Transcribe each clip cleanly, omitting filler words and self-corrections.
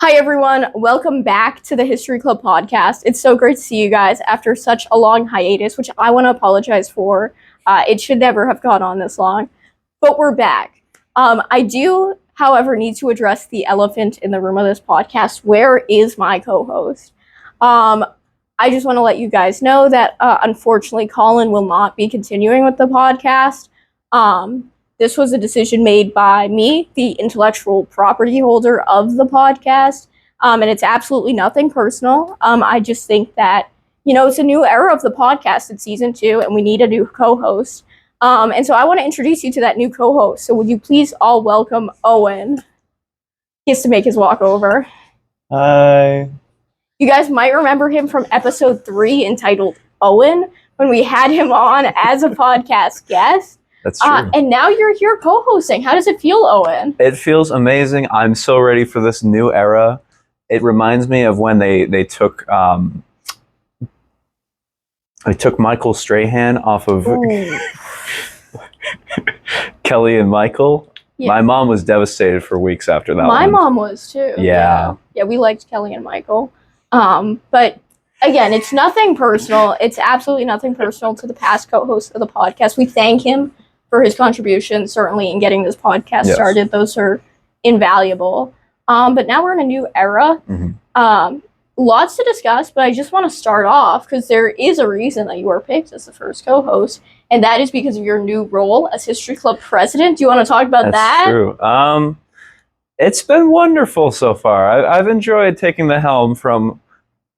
Hi, everyone. Welcome back to the History Club podcast. It's so great to see you guys after such a long hiatus, which I want to apologize for. It should never have gone on this long, but we're back. I do, however, need to address the elephant in the room of this podcast. Where is my co-host? I just want to let you guys know that, unfortunately, Colin will not be continuing with the podcast. This was a decision made by me, the intellectual property holder of the podcast, and it's absolutely nothing personal. I just think that, it's a new era of the podcast. It's season 2, and we need a new co-host. And so I want to introduce you to that new co-host. So would you please all welcome Owen? He has to make his walk over. Hi. You guys might remember him from episode 3 entitled Owen, when we had him on as a podcast guest. That's true. And now you're here co-hosting. How does it feel, Owen? It feels amazing. I'm so ready for this new era. It reminds me of when they took Michael Strahan off of Kelly and Michael. Yeah. My mom was devastated for weeks after that. My mom was too. Yeah, we liked Kelly and Michael. But again, it's nothing personal. It's absolutely nothing personal to the past co-host of the podcast. We thank him for his contributions, certainly, in getting this podcast started. Those are invaluable. But now we're in a new era. Mm-hmm. Lots to discuss, but I just want to start off because there is a reason that you were picked as the first co-host, and that is because of your new role as History Club president. Do you want to talk about that? That's true. It's been wonderful so far. I've enjoyed taking the helm from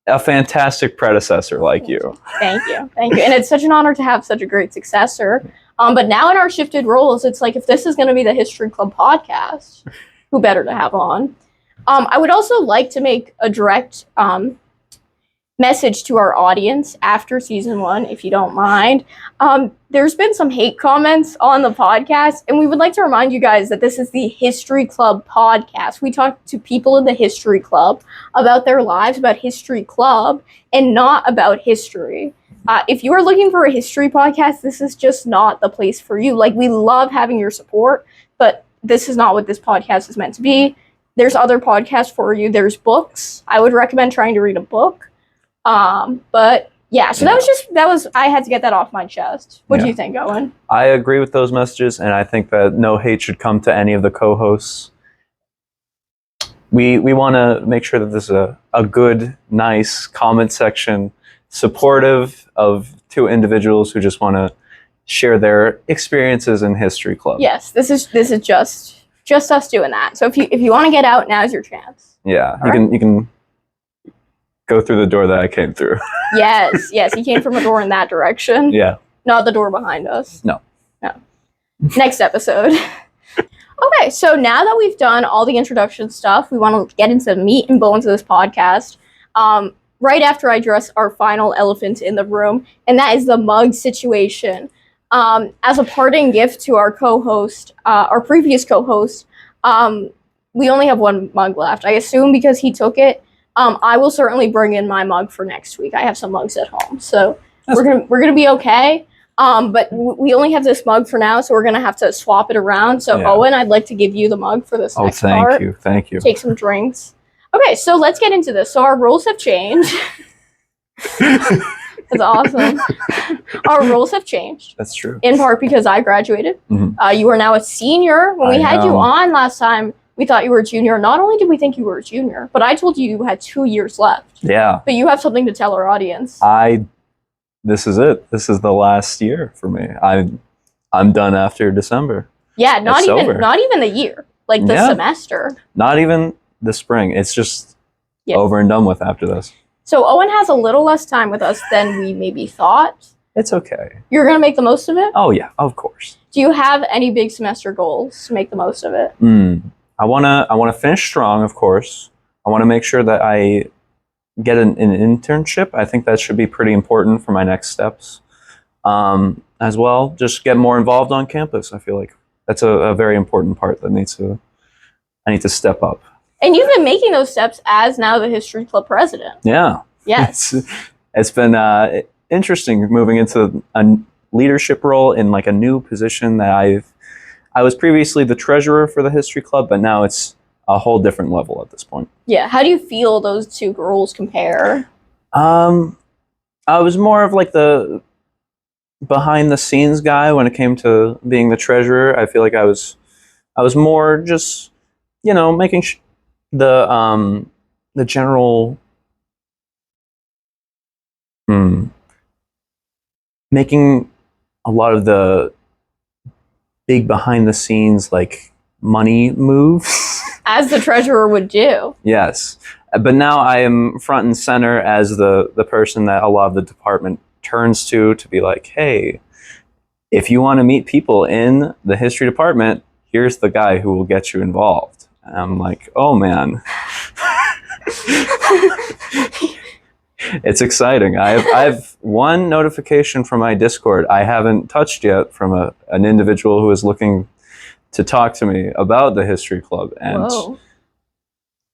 a fantastic predecessor like you. Thank you. And it's such an honor to have such a great successor. But now in our shifted roles, it's like, if this is going to be the History Club podcast, who better to have on? I would also like to make a direct message to our audience after season 1, if you don't mind. There's been some hate comments on the podcast, and we would like to remind you guys that this is the History Club podcast. We talk to people in the History Club about their lives, about History Club, and not about history. If you are looking for a history podcast, this is just not the place for you. Like, we love having your support, but this is not what this podcast is meant to be. There's other podcasts for you. There's books. I would recommend trying to read a book. But yeah, so that was I had to get that off my chest. What do you think, Owen? I agree with those messages, and I think that no hate should come to any of the co-hosts. We want to make sure that this is a good, nice comment section, supportive of two individuals who just want to share their experiences in History Club. Yes, this is just us doing that. So if you want to get out, now's your chance. Yeah, you can go through the door that I came through. Yes, he came from a door in that direction. Yeah. Not the door behind us. No. Next episode. Okay, so now that we've done all the introduction stuff, we want to get into the meat and bones of this podcast. Right after I address our final elephant in the room, and that is the mug situation. As a parting gift to our co-host, our previous co-host, we only have one mug left. I assume because he took it. I will certainly bring in my mug for next week. I have some mugs at home, so we're gonna be okay. But we only have this mug for now, so we're gonna have to swap it around. So Owen, I'd like to give you the mug for this next part. Thank you. Take some drinks. Okay, so let's get into this. So our roles have changed. That's awesome. Our roles have changed. That's true. In part because I graduated. Mm-hmm. You are now a senior. When we had you on last time, we thought you were a junior. Not only did we think you were a junior, but I told you had 2 years left. Yeah. But you have something to tell our audience. This is it. This is the last year for me. I'm done after December. Yeah, not even the year. Like the semester. Not even the spring. It's just over and done with after this. So Owen has a little less time with us than we maybe thought. It's okay. You're going to make the most of it? Oh, yeah, of course. Do you have any big semester goals to make the most of it? I wanna finish strong, of course. I want to make sure that I get an internship. I think that should be pretty important for my next steps. As well, just get more involved on campus. I feel like that's a very important part that I need to step up. And you've been making those steps as now the History Club president. Yeah. Yes. It's been interesting moving into a leadership role in like a new position that I was previously the treasurer for the History Club, but now it's a whole different level at this point. Yeah. How do you feel those two roles compare? I was more of like the behind the scenes guy when it came to being the treasurer. I feel like I was more just, making the general, making a lot of the big behind the scenes like money moves. As the treasurer would do. Yes. But now I am front and center as the person that a lot of the department turns to be like, hey, if you want to meet people in the history department, here's the guy who will get you involved. And I'm like, oh man. It's exciting. I've one notification from my Discord I haven't touched yet from an individual who is looking to talk to me about the history club. And Whoa.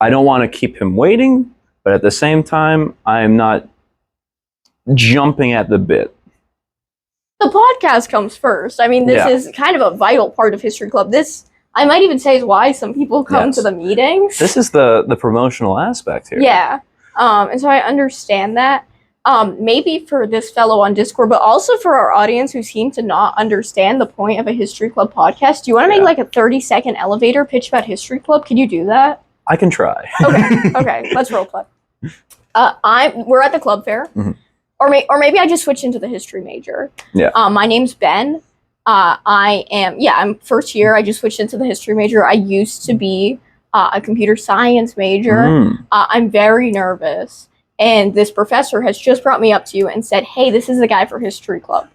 I don't want to keep him waiting, but at the same time, I'm not jumping at the bit. The podcast comes first. I mean, this is kind of a vital part of History Club. This, I might even say, is why some people come to the meetings. This is the promotional aspect here. Yeah. And so I understand that. Maybe for this fellow on Discord, but also for our audience who seem to not understand the point of a History Club podcast, do you want to make like a 30-second elevator pitch about History Club? Can you do that? I can try. Okay. Let's role play. We're at the club fair, or maybe I just switched into the history major. Yeah. My name's Ben. I'm first year. I just switched into the history major. I used to be a computer science major. I'm very nervous, and this professor has just brought me up to you and said, "Hey, this is the guy for History Club."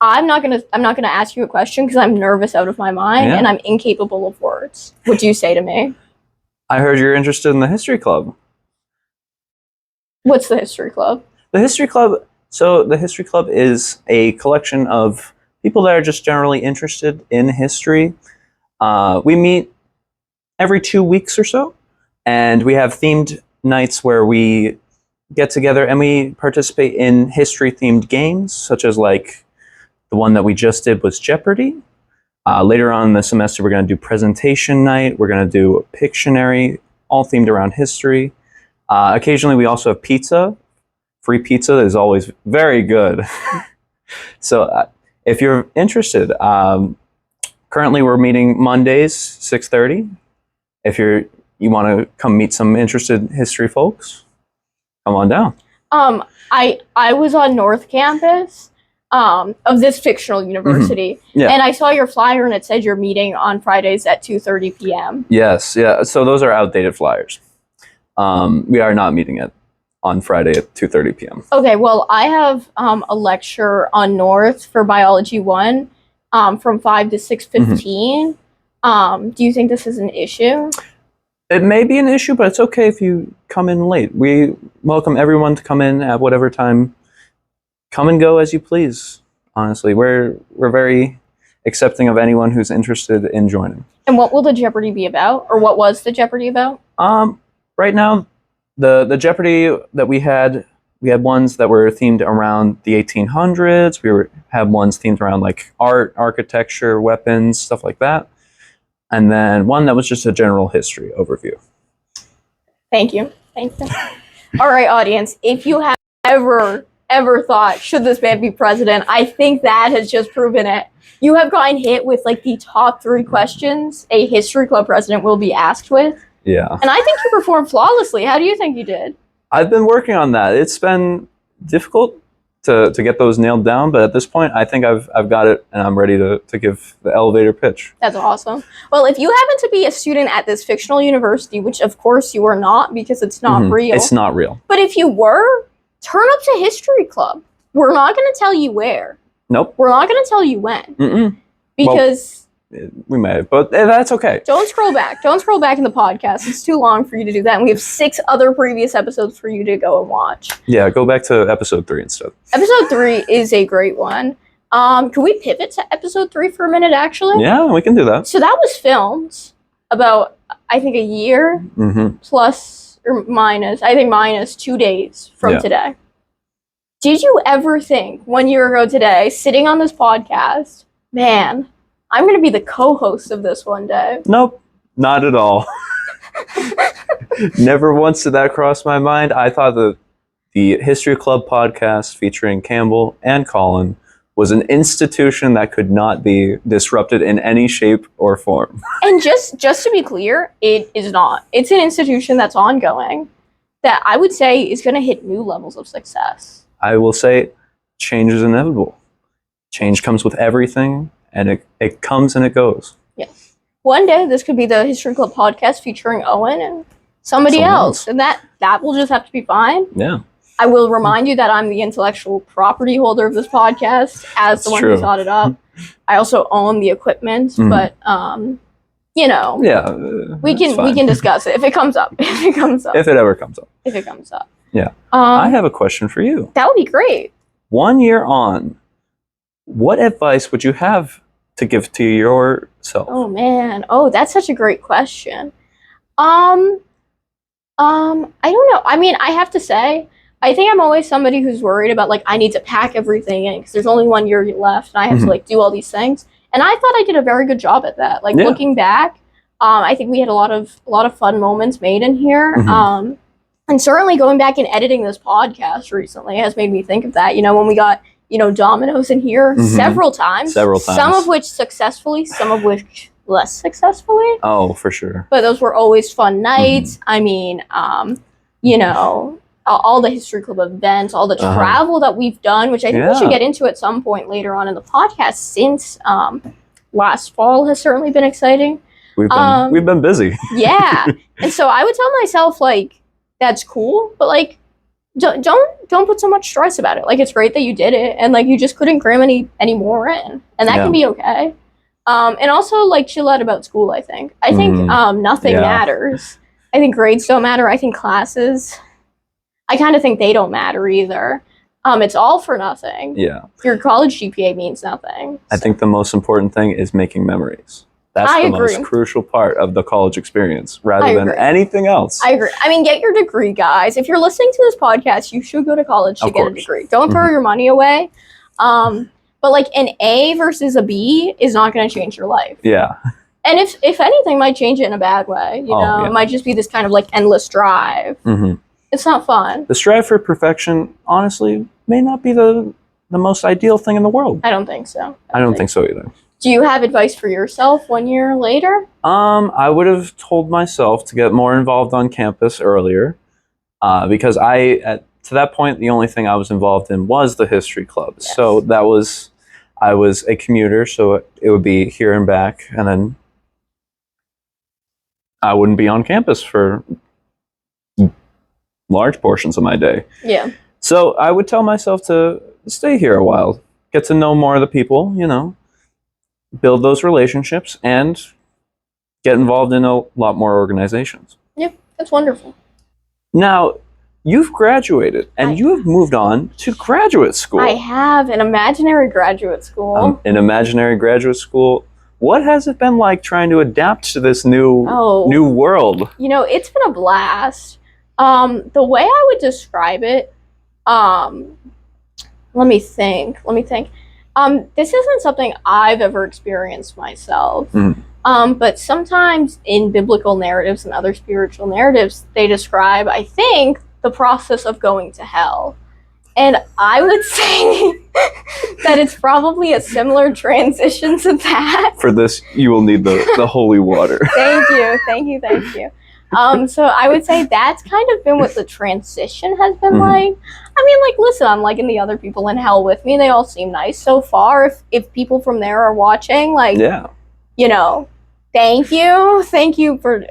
I'm not gonna ask you a question because I'm nervous out of my mind and I'm incapable of words. What do you say to me? I heard you're interested in the history club. What's the history club? The history club. So the history club is a collection of people that are just generally interested in history. We meet every 2 weeks or so, and we have themed nights where we get together and we participate in history-themed games, such as like the one that we just did was Jeopardy. Later on in the semester, we're going to do presentation night. We're going to do Pictionary, all themed around history. Occasionally, we also have pizza. Free pizza is always very good. So if you're interested, currently we're meeting Mondays, 6:30. If you want to come meet some interested history folks, come on down. I was on North Campus of this fictional university, and I saw your flyer and it said you're meeting on Fridays at 2:30 p.m. Yes, yeah. So those are outdated flyers. We are not meeting on Friday at 2:30 p.m. Okay, well, I have a lecture on North for Biology 1 from 5 to 6:15. Do you think this is an issue? It may be an issue, but it's okay if you come in late. We welcome everyone to come in at whatever time. Come and go as you please. Honestly, we're very accepting of anyone who's interested in joining. And what will the Jeopardy be about, or what was the Jeopardy about? Right now, the Jeopardy that we had ones that were themed around the 1800s. We had ones themed around like art, architecture, weapons, stuff like that. And then one that was just a general history overview. Thank you. All right, audience, if you have ever thought, should this man be president, I think that has just proven it. You have gotten hit with like the top 3 questions a history club president will be asked with. Yeah. And I think you performed flawlessly. How do you think you did? I've been working on that. It's been difficult to get those nailed down, but at this point, I think I've got it, and I'm ready to give the elevator pitch. That's awesome. Well, if you happen to be a student at this fictional university, which of course you are not because it's not real. It's not real. But if you were, turn up to History Club. We're not going to tell you where. Nope. We're not going to tell you when. Because... we may have, but that's okay. Don't scroll back. Don't scroll back in the podcast. It's too long for you to do that. And we have 6 other previous episodes for you to go and watch. Yeah, go back to episode 3 instead. Episode 3 is a great one. Can we pivot to episode 3 for a minute, actually? Yeah, we can do that. So that was filmed about, I think, a year plus or minus, I think minus 2 days from today. Did you ever think 1 year ago today, sitting on this podcast, man, I'm going to be the co-host of this one day? Nope, not at all. Never once did that cross my mind. I thought the History Club podcast featuring Campbell and Colin was an institution that could not be disrupted in any shape or form. And just to be clear, it is not. It's an institution that's ongoing that I would say is going to hit new levels of success. I will say change is inevitable. Change comes with everything, and it comes and it goes. Yes. One day, this could be the History Club podcast featuring Owen and somebody else. And that will just have to be fine. Yeah. I will remind you that I'm the intellectual property holder of this podcast as the one who thought it up. I also own the equipment, but you know, we can discuss it if it comes up. If it ever comes up. Yeah. I have a question for you. That would be great. 1 year on, what advice would you have to give to yourself? Oh man. Oh, that's such a great question. I don't know. I mean, I have to say, I think I'm always somebody who's worried about, like, I need to pack everything in because there's only 1 year left and I have to, like, do all these things. And I thought I did a very good job at that. Like, looking back, I think we had a lot of fun moments made in here. And certainly going back and editing this podcast recently has made me think of that. You know, when we got, Domino's in here several times. Some of which successfully, some of which less successfully. Oh, for sure. But those were always fun nights. I mean, all the History Club events, all the travel that we've done, which I think we should get into at some point later on in the podcast, since last fall has certainly been exciting. We've been busy. Yeah. And so I would tell myself, like, that's cool, but, like, don't put so much stress about it. Like, it's great that you did it, and, like, you just couldn't cram any more in, and that can be okay. And also, like, chill out about school, I think. I think nothing matters. I think grades don't matter. I think classes, I kind of think they don't matter either. It's all for nothing. Yeah. Your college GPA means nothing. I think the most important thing is making memories. That's the most crucial part of the college experience, rather than anything else. I agree. I mean, get your degree, guys. If you're listening to this podcast, you should go to college to get a degree. Don't throw your money away. But, like, an A versus a B is not going to change your life. Yeah. And if anything, might change it in a bad way. You know, it might just be this kind of, like, endless drive. It's not fun. The strive for perfection, honestly, may not be the most ideal thing in the world. I don't think so. I don't think so either. Do you have advice for yourself 1 year later? I would have told myself to get more involved on campus earlier, because to that point, the only thing I was involved in was the History Club. Yes. So I was a commuter, so it would be here and back, and then I wouldn't be on campus for large portions of my day. Yeah. So I would tell myself to stay here a while, get to know more of the people, build those relationships, and get involved in a lot more organizations. Yep, that's wonderful. Now, you've graduated, and you have moved on to graduate school. I have an imaginary graduate school. An imaginary graduate school. What has it been like trying to adapt to this new world? It's been a blast. The way I would describe it, let me think. This isn't something I've ever experienced myself. But sometimes in biblical narratives and other spiritual narratives, they describe, I think, the process of going to hell. And I would say that it's probably a similar transition to that. For this, you will need the holy water. Thank you. So I would say that's kind of been what the transition has been like. I mean, like, listen, I'm liking the other people in hell with me. They all seem nice so far. If people from there are watching, like, thank you for,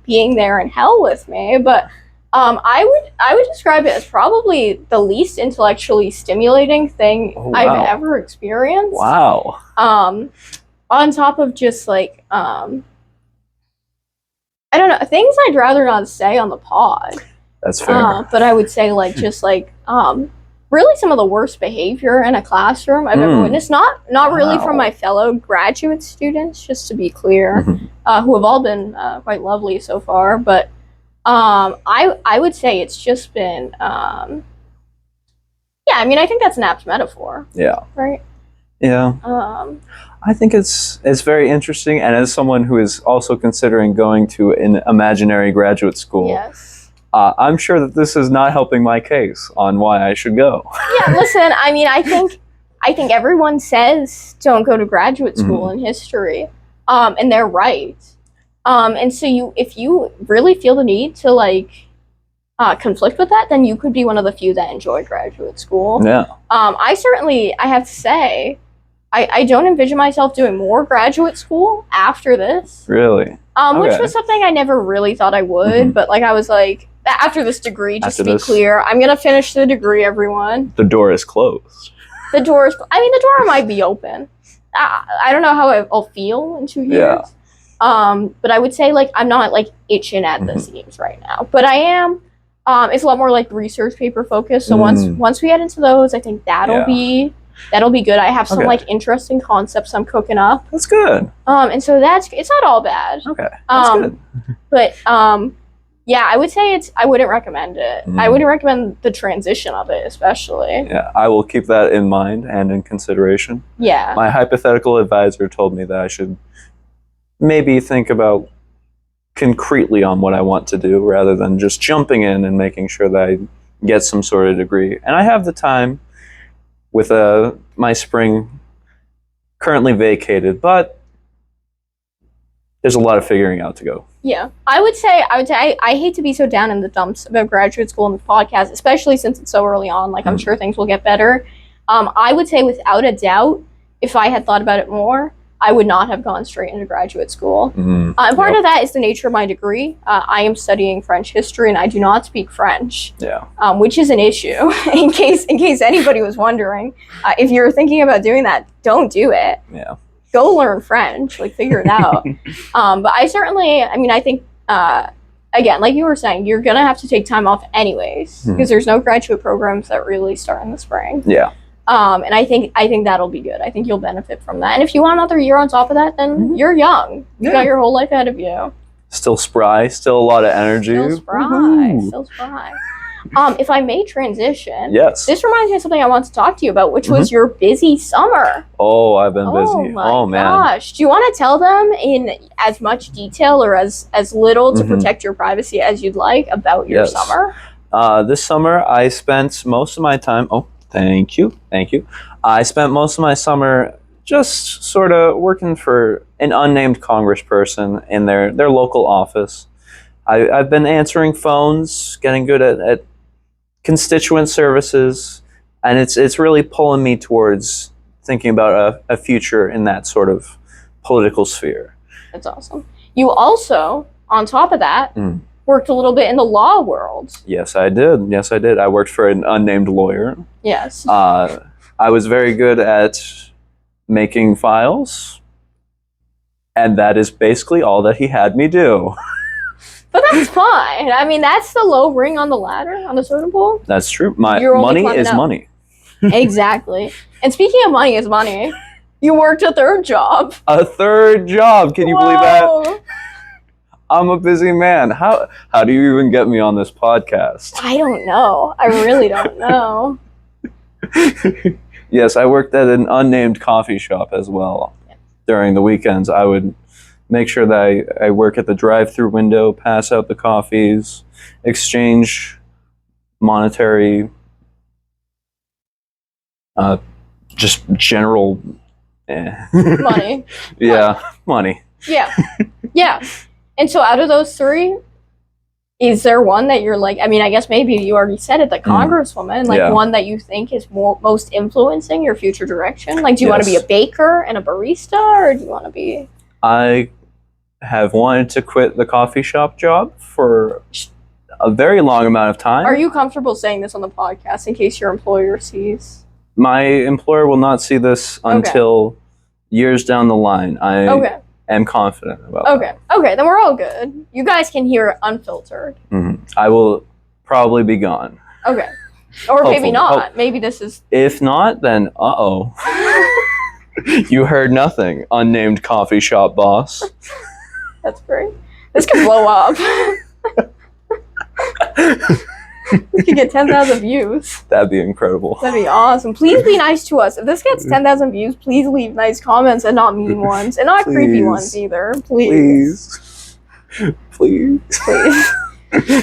being there in hell with me. But I would describe it as probably the least intellectually stimulating thing I've ever experienced. Wow. On top of just, like, I don't know, things I'd rather not say on the pod. That's fair. But I would say, like, just, like, really some of the worst behavior in a classroom I've ever witnessed. Not really from my fellow graduate students, just to be clear, who have all been quite lovely so far. But I would say it's just been, I mean, I think that's an apt metaphor. Yeah. Right? Yeah. I think it's very interesting, and as someone who is also considering going to an imaginary graduate school, Yes. I'm sure that this is not helping my case on why I should go. Yeah, listen, I mean, I think everyone says don't go to graduate school in history, and they're right. And so if you really feel the need to like conflict with that, then you could be one of the few that enjoy graduate school. Yeah. I have to say, I don't envision myself doing more graduate school after this. Really? Which was something I never really thought I would, but like I was like, after this degree, just to be clear, I'm gonna finish the degree, everyone. The door is closed. The door might be open. I don't know how I'll feel in 2 years. Yeah. But I would say like I'm not like itching at the seams right now. But I am. It's a lot more like research paper focused. So once we get into those, I think that'll be good. I have some like interesting concepts I'm cooking up. That's good. And so it's not all bad. Okay. That's good. But yeah, I would say I wouldn't recommend it. I wouldn't recommend the transition of it, especially. Yeah, I will keep that in mind and in consideration. Yeah. My hypothetical advisor told me that I should maybe think about concretely on what I want to do rather than just jumping in and making sure that I get some sort of degree. And I have the time with my spring currently vacated, but there's a lot of figuring out to go. Yeah. I would say I hate to be so down in the dumps about graduate school and the podcast, especially since it's so early on. Like, I'm sure things will get better. I would say without a doubt, if I had thought about it more, I would not have gone straight into graduate school. And part of that is the nature of my degree. I am studying French history, and I do not speak French. Yeah. Which is an issue. in case anybody was wondering, if you're thinking about doing that, don't do it. Yeah. Go learn French. Like, figure it out. But I think again, like you were saying, you're gonna have to take time off anyways because there's no graduate programs that really start in the spring. Yeah. And I think that'll be good. I think you'll benefit from that. And if you want another year on top of that, then you're young. You got your whole life ahead of you. Still spry. Still a lot of energy. Still spry. Still spry. If I may transition, yes. This reminds me of something I want to talk to you about, which was your busy summer. Oh, I've been busy. Oh my gosh. Do you want to tell them in as much detail or as little to protect your privacy as you'd like about your summer? This summer, I spent most of my time... Oh, thank you. I spent most of my summer just sort of working for an unnamed congressperson in their local office. I've been answering phones, getting good at constituent services, and it's really pulling me towards thinking about a future in that sort of political sphere. That's awesome. You also, on top of that, worked a little bit in the law world. Yes, I did. I worked for an unnamed lawyer. Yes. I was very good at making files, and that is basically all that he had me do. But that's fine. I mean, that's the low ring on the ladder, on the totem pole. That's true. My money is money. Exactly. And speaking of money is money, you worked a third job. A third job? Can you believe that? I'm a busy man. How do you even get me on this podcast? I don't know. I really don't know. Yes, I worked at an unnamed coffee shop as well. During the weekends, I would make sure that I work at the drive-through window, pass out the coffees, exchange monetary, just general money. Yeah, money. Yeah. Yeah. And so out of those three, is there one that you're like, I mean, I guess maybe you already said it, the congresswoman, like one that you think is most influencing your future direction? Like, do you want to be a baker and a barista, or do you want to be... I have wanted to quit the coffee shop job for a very long amount of time. Are you comfortable saying this on the podcast in case your employer sees? My employer will not see this until years down the line. I am confident about that. Okay, then we're all good. You guys can hear it unfiltered. I will probably be gone. Okay. Or maybe not. Maybe this is... If not, then uh-oh. You heard nothing, unnamed coffee shop boss. That's great. This could blow up. We could get 10,000 views. That'd be incredible. That'd be awesome. Please be nice to us. If this gets 10,000 views, please leave nice comments and not mean ones. And not creepy ones either. Please. Please.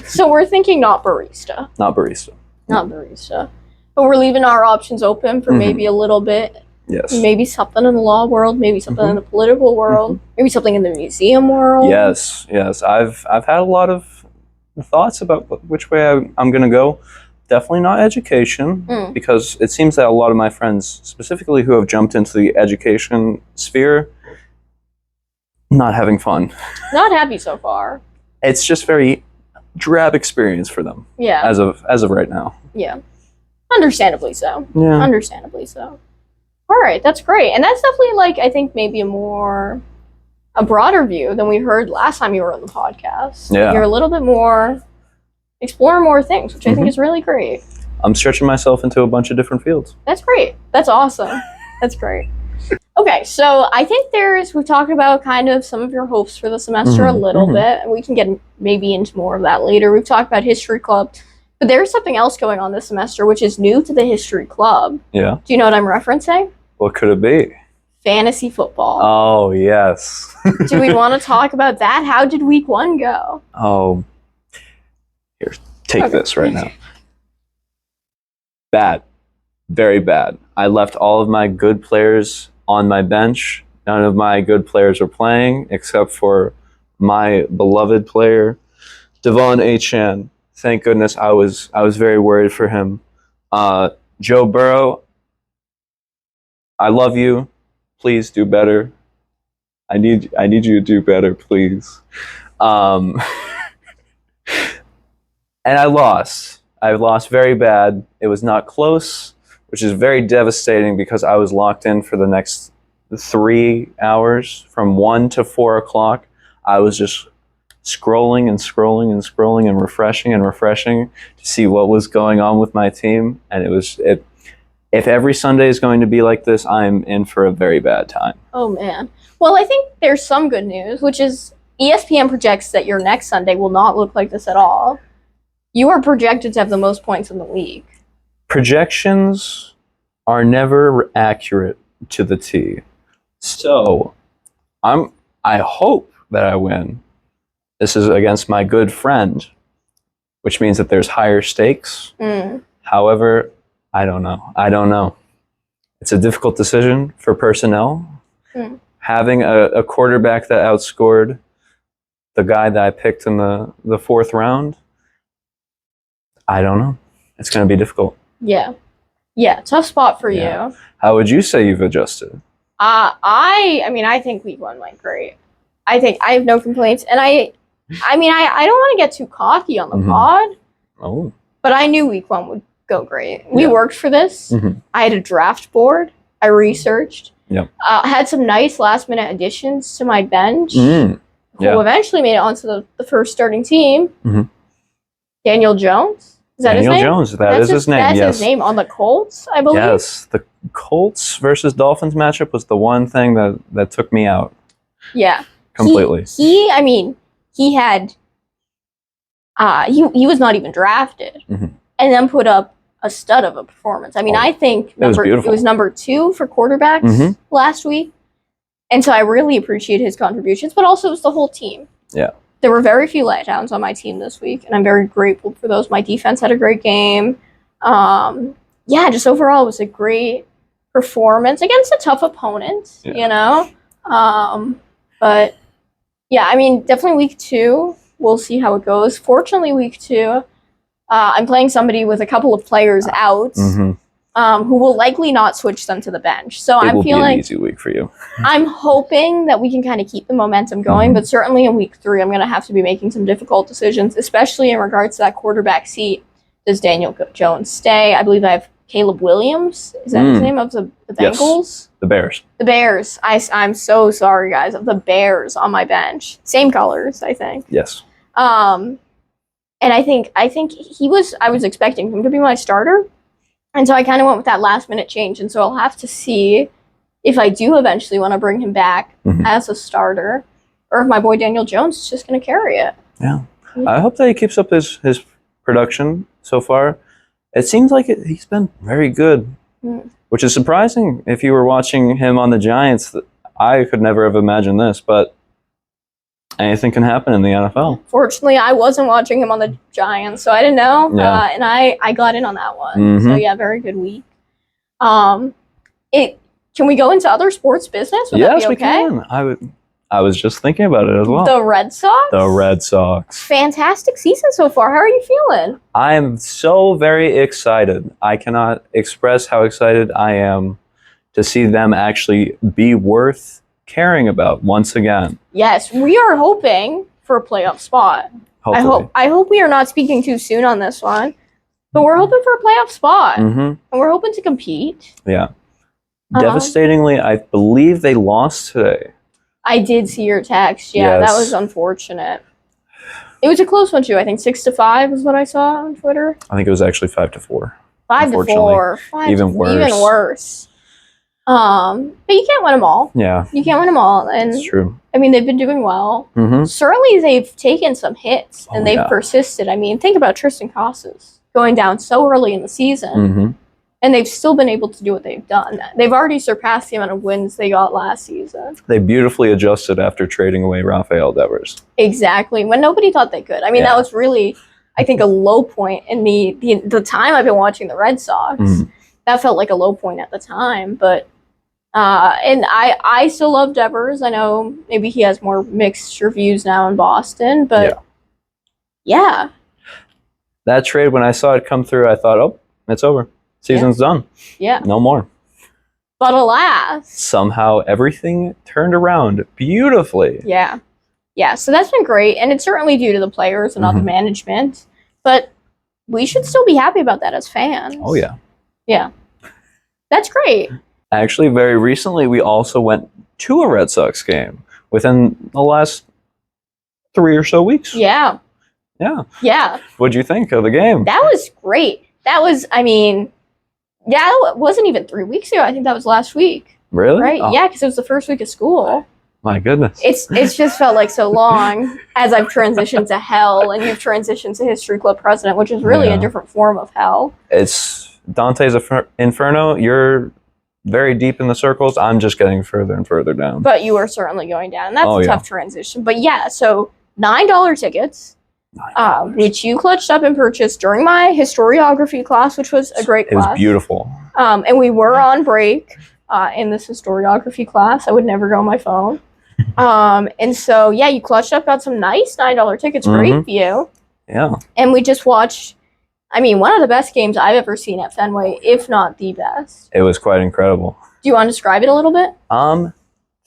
So we're thinking not barista. Not barista. Not barista. But we're leaving our options open for maybe a little bit. Yes. Maybe something in the law world, maybe something in the political world, maybe something in the museum world. Yes. I've had a lot of thoughts about which way I'm going to go. Definitely not education, because it seems that a lot of my friends, specifically who have jumped into the education sphere, not having fun. Not happy so far. It's just very drab experience for them. Yeah. As of right now. Yeah. Understandably so. Yeah. Understandably so. All right, that's great. And that's definitely, like, I think maybe a broader view than we heard last time you were on the podcast. Yeah. You're a little bit more, exploring more things, which I think is really great. I'm stretching myself into a bunch of different fields. That's great. That's awesome. That's great. Okay, so I think we've talked about kind of some of your hopes for the semester a little bit, and we can get maybe into more of that later. We've talked about History Club, but there's something else going on this semester, which is new to the History Club. Yeah. Do you know what I'm referencing? What could it be? Fantasy football. Oh, yes. Do we want to talk about that? How did week 1 go? Oh, here, take this right now. Bad. Very bad. I left all of my good players on my bench. None of my good players are playing, except for my beloved player, Devon Achane. Thank goodness. I was very worried for him. Joe Burrow, I love you. Please do better. I need you to do better, please. And I lost. I lost very bad. It was not close, which is very devastating because I was locked in for the next 3 hours from 1 to 4 o'clock. I was just scrolling and refreshing to see what was going on with my team. And if every Sunday is going to be like this, I'm in for a very bad time. Oh, man. Well, I think there's some good news, which is ESPN projects that your next Sunday will not look like this at all. You are projected to have the most points in the league. Projections are never accurate to the T. So, I hope that I win. This is against my good friend, which means that there's higher stakes. However, I don't know. It's a difficult decision for personnel. Having a quarterback that outscored the guy that I picked in the 4th round, I don't know. It's going to be difficult. Yeah, tough spot for you. How would you say you've adjusted? I mean, I think week 1 went great. I think I have no complaints, and I don't want to get too cocky on the pod. Oh. But I knew week 1 would go great. We worked for this. I had a draft board. I researched. Had some nice last-minute additions to my bench. Who eventually made it onto the first starting team. Daniel Jones. Is that his name? Daniel Jones. That is his name. That's his name on the Colts, I believe. Yes, the Colts versus Dolphins matchup was the one thing that took me out. Yeah, completely. He had. He was not even drafted, and then put up a stud of a performance. I mean, I think it was number 2 for quarterbacks last week, and so I really appreciate his contributions. But also, it was the whole team. Yeah. There were very few letdowns on my team this week, and I'm very grateful for those. My defense had a great game. Just overall, it was a great performance against a tough opponent, you know? But, yeah, I mean, definitely week 2, we'll see how it goes. Fortunately, week 2, I'm playing somebody with a couple of players out. Who will likely not switch them to the bench. So I'm feeling like an easy week for you. I'm hoping that we can kind of keep the momentum going, but certainly in week 3, I'm going to have to be making some difficult decisions, especially in regards to that quarterback seat. Does Daniel Jones stay? I believe I have Caleb Williams. Is that his name of the Bengals? Yes, the Bears. The Bears. I'm so sorry, guys. Of the Bears on my bench. Same colors, I think. Yes. And I think I was expecting him to be my starter. And so I kind of went with that last-minute change. And so I'll have to see if I do eventually want to bring him back as a starter, or if my boy Daniel Jones is just going to carry it. Yeah. I hope that he keeps up his production so far. It seems like he's been very good, which is surprising. If you were watching him on the Giants, I could never have imagined this, but anything can happen in the NFL. Fortunately, I wasn't watching him on the Giants, so I didn't know, Yeah. and I got in on that one. So yeah, very good week. Can we go into other sports business? Would that Yes, be okay? we can. I was just thinking about it as well. The Red Sox? The Red Sox. Fantastic season so far. How are you feeling? I am so very excited. I cannot express how excited I am to see them actually be worth caring about once again. Yes, we are hoping for a playoff spot. Hopefully. I hope we are not speaking too soon on this one, but we're hoping for a playoff spot, and we're hoping to compete. Yeah. Devastatingly, I believe they lost today. I did see your text. Yeah, Yes. that was unfortunate. It was a close one too. I think 6-5 is what I saw on Twitter. I think it was actually 5-4. 5-4. Even worse. Even worse. But you can't win them all. Yeah, You can't win them all, and it's true. I mean they've been doing well. Mm-hmm. Certainly, they've taken some hits and they've persisted. I mean, think about Tristan Casas going down so early in the season, and they've still been able to do what they've done. They've already surpassed the amount of wins they got last season. They beautifully adjusted after trading away Rafael Devers. Exactly, when nobody thought they could. I mean, that was really, I think, a low point in the time I've been watching the Red Sox. That felt like a low point at the time, but. And I still love Devers. I know maybe he has more mixed reviews now in Boston, but yeah. That trade, when I saw it come through, I thought, oh, it's over. Season's done. Yeah. No more. But alas. Somehow everything turned around beautifully. Yeah. Yeah, so that's been great, and it's certainly due to the players and not the management, but we should still be happy about that as fans. Oh, yeah. Yeah. That's great. Actually, very recently, we also went to a Red Sox game within the last 3 or so weeks. Yeah. Yeah. Yeah. What'd you think of the game? That was great. That was, I mean, it wasn't even 3 weeks ago. I think that was last week. Really? Right? Oh, Yeah, because it was the first week of school. my goodness. It's just felt like so long as I've transitioned to hell, and you've transitioned to History Club President, which is really a different form of hell. It's Dante's Inferno. You're very deep in the circles. I'm just getting further and further down. But you are certainly going down. That's a tough transition. But yeah, so $9 tickets, which you clutched up and purchased during my historiography class, which was a great class. It was beautiful. And we were on break in this historiography class. I would never go on my phone. And so, yeah, you clutched up, got some nice $9 tickets, great view. Yeah. And we just watched, I mean, one of the best games I've ever seen at Fenway, if not the best. It was quite incredible. Do you want to describe it a little bit?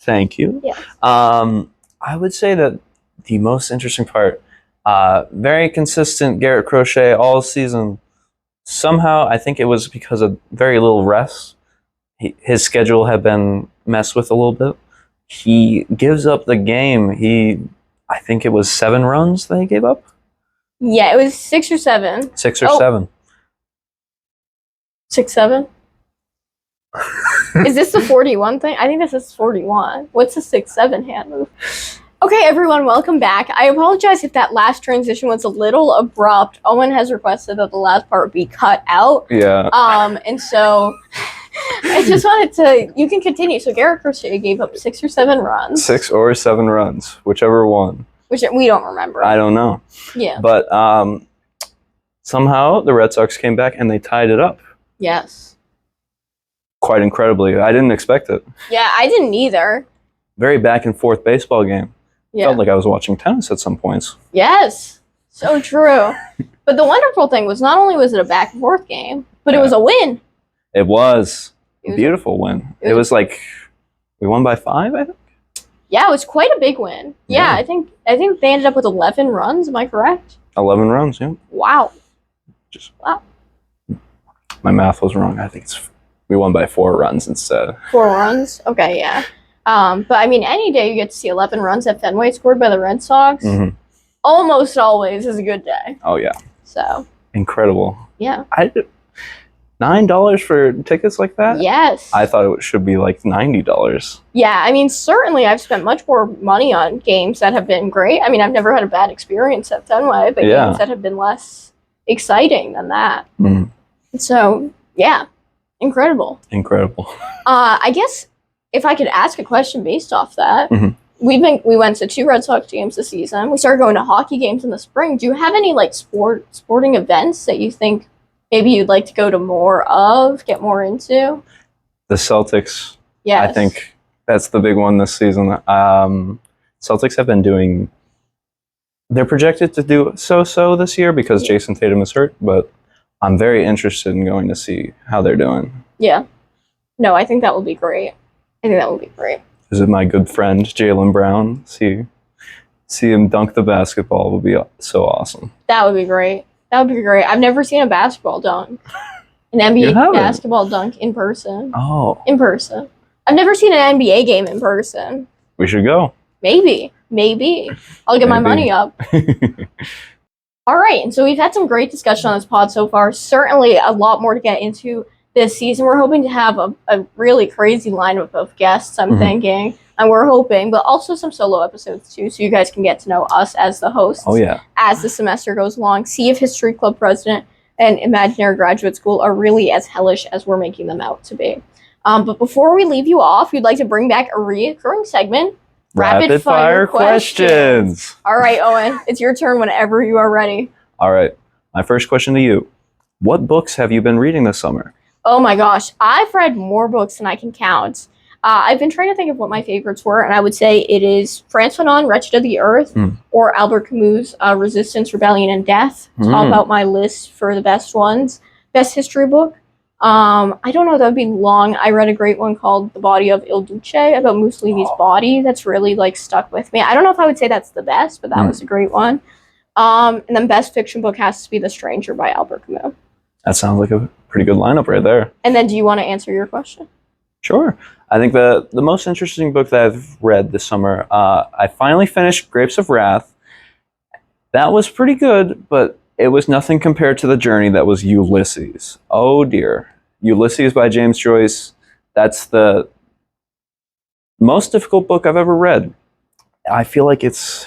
Thank you. Yeah. I would say that the most interesting part, very consistent Garrett Crochet all season. Somehow, I think it was because of very little rest. His schedule had been messed with a little bit. He gives up the game. I think it was 7 runs that he gave up. Yeah, it was 6 or 7. 6 or 7. 6, 7? Is this the 41 thing? I think this is 41. What's the 6, 7 hand move? Okay, everyone, welcome back. I apologize if that last transition was a little abrupt. Owen has requested that the last part be cut out. Yeah. And so I just wanted to, you can continue. So Garrett Crochet gave up 6 or 7 runs. 6 or 7 runs, whichever one. Which we don't remember. I don't know. Yeah. But somehow the Red Sox came back and they tied it up. Yes. Quite incredibly. I didn't expect it. Yeah, I didn't either. Very back and forth baseball game. Yeah. Felt like I was watching tennis at some points. Yes. So true. But the wonderful thing was not only was it a back and forth game, but it was a win. It was a beautiful win. It was like we won by 5, I think. Yeah, it was quite a big win. Yeah, I think they ended up with 11 runs. Am I correct? 11 runs, yeah. Wow. Wow. My math was wrong. I think we won by 4 runs instead. 4 runs? Okay, yeah. But I mean, any day you get to see 11 runs at Fenway scored by the Red Sox, almost always is a good day. Oh, yeah. So. Incredible. Yeah. $9 for tickets like that? Yes. I thought it should be like $90. Yeah, I mean, certainly I've spent much more money on games that have been great. I mean, I've never had a bad experience at Fenway, but games that have been less exciting than that. Mm. So, yeah, incredible. Incredible. I guess if I could ask a question based off that, Mhm. we went to 2 Red Sox games this season. We started going to hockey games in the spring. Do you have any like sporting events that you think maybe you'd like to go to more of, get more into? The Celtics. Yes. I think that's the big one this season. Celtics have been doing. They're projected to do so this year because Jason Tatum is hurt, but I'm very interested in going to see how they're doing. Yeah. No, I think that would be great. Visit my good friend Jaylen Brown. See him dunk the basketball would be so awesome. That would be great. I've never seen a basketball dunk. An NBA basketball dunk in person. Oh. In person. I've never seen an NBA game in person. We should go. Maybe. I'll get my money up. All right, and so we've had some great discussion on this pod so far. Certainly a lot more to get into this season. We're hoping to have a really crazy lineup of guests, I'm thinking. And we're hoping, but also some solo episodes too, so you guys can get to know us as the hosts. Oh, yeah. As the semester goes along. See if History Club President and Imaginary Graduate School are really as hellish as we're making them out to be. But before we leave you off, we'd like to bring back a recurring segment, Rapid Fire Questions. All right, Owen, it's your turn whenever you are ready. All right. My first question to you. What books have you been reading this summer? Oh my gosh, I've read more books than I can count. I've been trying to think of what my favorites were, and I would say it is Frantz Fanon, Wretched of the Earth, or Albert Camus' Resistance, Rebellion, and Death. Top out my list for the best ones. Best history book. I don't know, that would be long. I read a great one called The Body of Il Duce about Mussolini's body. That's really like stuck with me. I don't know if I would say that's the best, but that was a great one. And then best fiction book has to be The Stranger by Albert Camus. That sounds like a pretty good lineup right there. And then do you want to answer your question? Sure. I think the most interesting book that I've read this summer, I finally finished Grapes of Wrath. That was pretty good, but it was nothing compared to the journey that was Ulysses. Oh dear. Ulysses by James Joyce. That's the most difficult book I've ever read. I feel like it's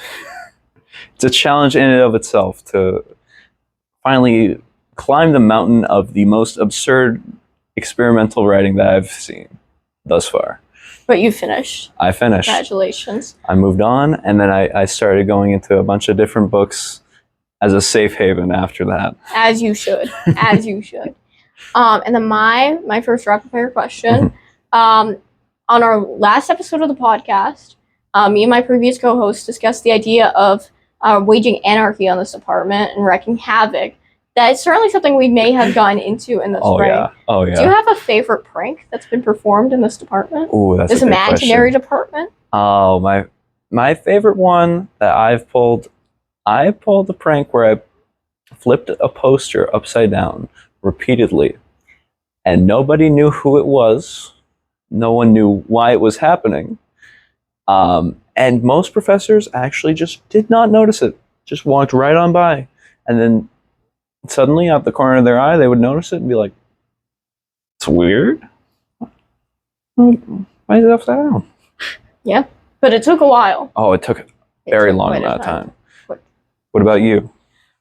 a challenge in and of itself to finally climb the mountain of the most absurd experimental writing that I've seen thus far. But you finished. I finished. Congratulations. I moved on, and then I started going into a bunch of different books as a safe haven after that. As you should. And then my first rapid fire question. On our last episode of the podcast, me and my previous co-host discussed the idea of waging anarchy on this department and wreaking havoc. That's certainly something we may have gotten into in the spring. Oh yeah. Do you have a favorite prank that's been performed in this department? Ooh, that's this a good imaginary question. department? Oh, my favorite one that I've pulled. I pulled a prank where I flipped a poster upside down repeatedly, and nobody knew who it was. No one knew why it was happening. And most professors actually just did not notice it. Just walked right on by, and then suddenly, out the corner of their eye, they would notice it and be like, "It's weird. Why is it upside down?" Yeah, but it took a while. Oh, it took a very long amount of time. What about you?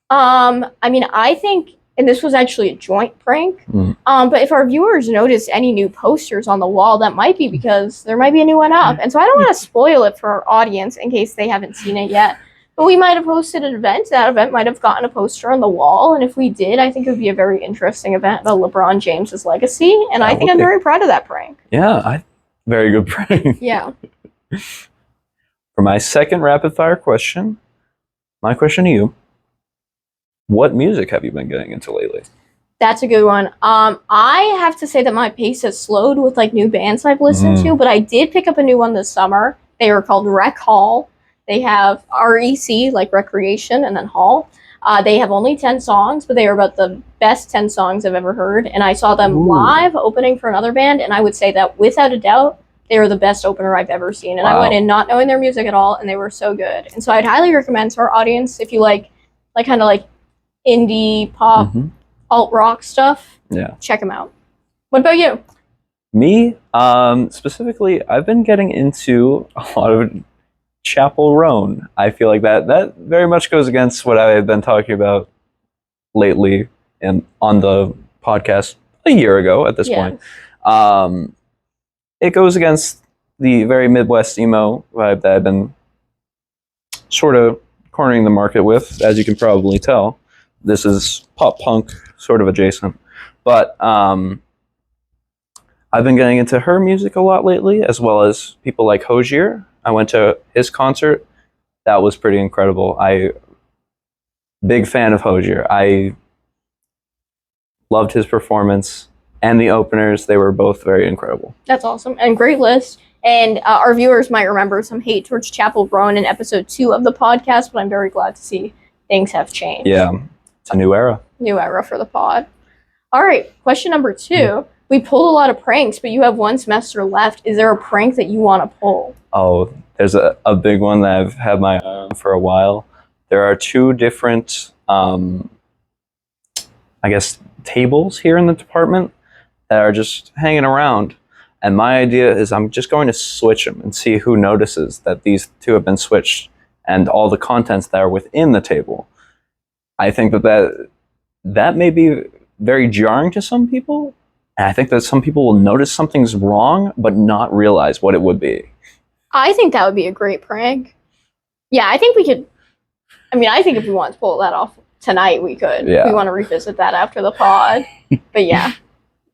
I mean, I think, and this was actually a joint prank. But if our viewers notice any new posters on the wall, that might be because there might be a new one up. And so I don't want to spoil it for our audience in case they haven't seen it yet. But we might have hosted an event. That event might have gotten a poster on the wall. And if we did, I think it would be a very interesting event about LeBron James's legacy. And I think I'm very proud of that prank. Yeah, very good prank. Yeah. For my second rapid fire question, my question to you, what music have you been getting into lately? That's a good one. I have to say that my pace has slowed with like new bands I've listened to, but I did pick up a new one this summer. They were called Rec Hall. They have REC, like recreation, and then Hall. They have only 10 songs, but they are about the best 10 songs I've ever heard. And I saw them live opening for another band, and I would say that without a doubt, they were the best opener I've ever seen. And I went in not knowing their music at all, and they were so good. And so I'd highly recommend to our audience, if you like kind of like indie pop, alt rock stuff, check them out. What about you? Me, specifically, I've been getting into a lot of Chapel Roan. I feel like that very much goes against what I have been talking about lately and on the podcast a year ago at this point. It goes against the very Midwest emo vibe that I've been sort of cornering the market with, as you can probably tell. This is pop punk sort of adjacent. But I've been getting into her music a lot lately, as well as people like Hozier. I went to his concert. That was pretty incredible. Big fan of Hozier. I loved his performance and the openers. They were both very incredible. That's awesome. And great list. And our viewers might remember some hate towards Chapel Roan in episode 2 of the podcast, but I'm very glad to see things have changed. Yeah, it's a new era. New era for the pod. All right, question number 2. We pulled a lot of pranks, but you have 1 semester left. Is there a prank that you want to pull? Oh, there's a big one that I've had my eye on for a while. There are 2 different, tables here in the department that are just hanging around. And my idea is I'm just going to switch them and see who notices that these 2 have been switched and all the contents that are within the table. I think that may be very jarring to some people. And I think that some people will notice something's wrong, but not realize what it would be. I think that would be a great prank. Yeah, I think we could. I think if we want to pull that off tonight, we could. Yeah. We want to revisit that after the pod. But yeah, it'd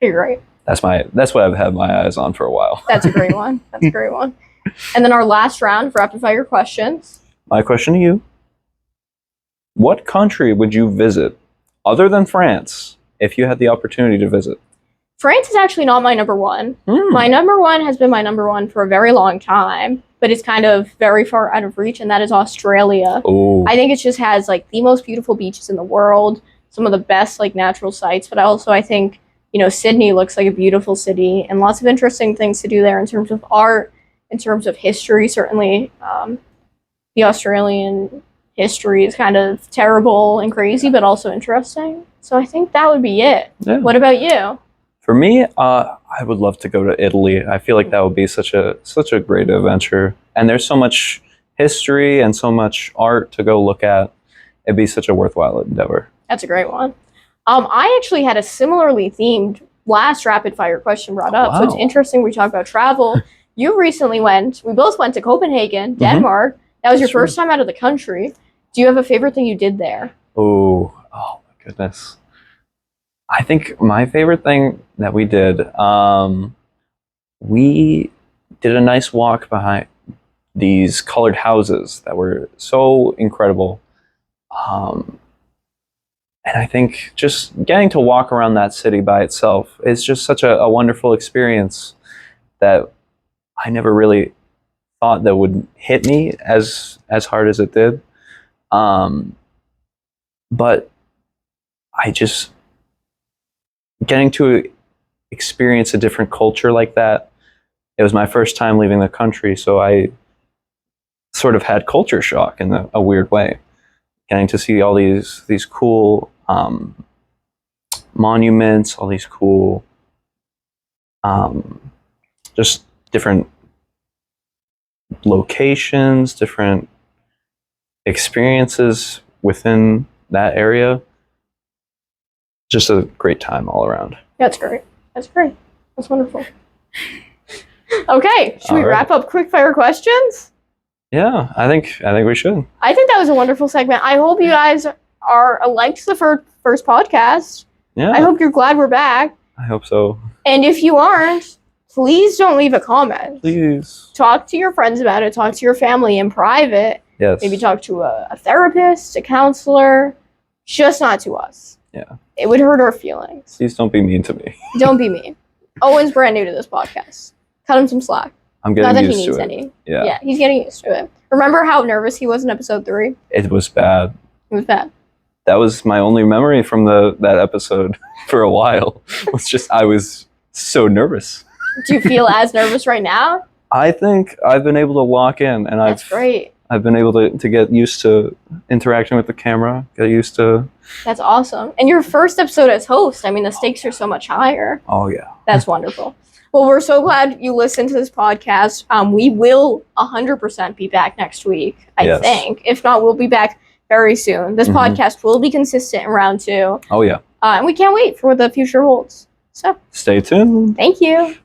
be great. That's what I've had my eyes on for a while. That's a great one. That's a great one. And then our last round for rapid fire questions. My question to you: what country would you visit, other than France, if you had the opportunity to visit? France is actually not my number 1. My number 1 has been my number 1 for a very long time, but it's kind of very far out of reach, and that is Australia. Ooh. I think it just has like the most beautiful beaches in the world, some of the best like natural sights, but I think, Sydney looks like a beautiful city and lots of interesting things to do there in terms of art, in terms of history. Certainly, the Australian history is kind of terrible and crazy, but also interesting. So I think that would be it. Yeah. What about you? For me, I would love to go to Italy. I feel like that would be such a great adventure. And there's so much history and so much art to go look at. It'd be such a worthwhile endeavor. That's a great one. I actually had a similarly themed last rapid fire question brought up. Wow. So it's interesting we talk about travel. We both went to Copenhagen, Denmark. That was your first time out of the country. Do you have a favorite thing you did there? Oh my goodness. I think my favorite thing that we did a nice walk behind these colored houses that were so incredible. And I think just getting to walk around that city by itself is just such a wonderful experience that I never really thought that would hit me as hard as it did. But getting to experience a different culture like that, it was my first time leaving the country, so I sort of had culture shock in a weird way. Getting to see all these cool monuments, all these cool just different locations, different experiences within that area. Just a great time all around. That's great. That's wonderful. Okay, should we wrap up quick fire questions? Yeah, I think we should. I think that was a wonderful segment. I hope you guys liked the first podcast. Yeah. I hope you're glad we're back. I hope so. And if you aren't, please don't leave a comment. Please. Talk to your friends about it. Talk to your family in private. Yes. Maybe talk to a therapist, a counselor. Just not to us. Yeah. It would hurt our feelings. Please don't be mean to me. Don't be mean. Owen's brand new to this podcast. Cut him some slack. I'm getting Not that used he needs to it. any. Yeah, he's getting used to it. Remember how nervous he was in episode 3? It was bad. It was bad. That was my only memory from that episode for a while. I was so nervous. Do you feel as nervous right now? I think I've been able to lock in, and That's great. I've been able to get used to interacting with the camera, get used to... That's awesome. And your first episode as host, the stakes are so much higher. Oh, yeah. That's wonderful. Well, we're so glad you listened to this podcast. We will 100% be back next week, I think. If not, we'll be back very soon. This podcast will be consistent in round 2. Oh, yeah. And we can't wait for what the future holds. So stay tuned. thank you.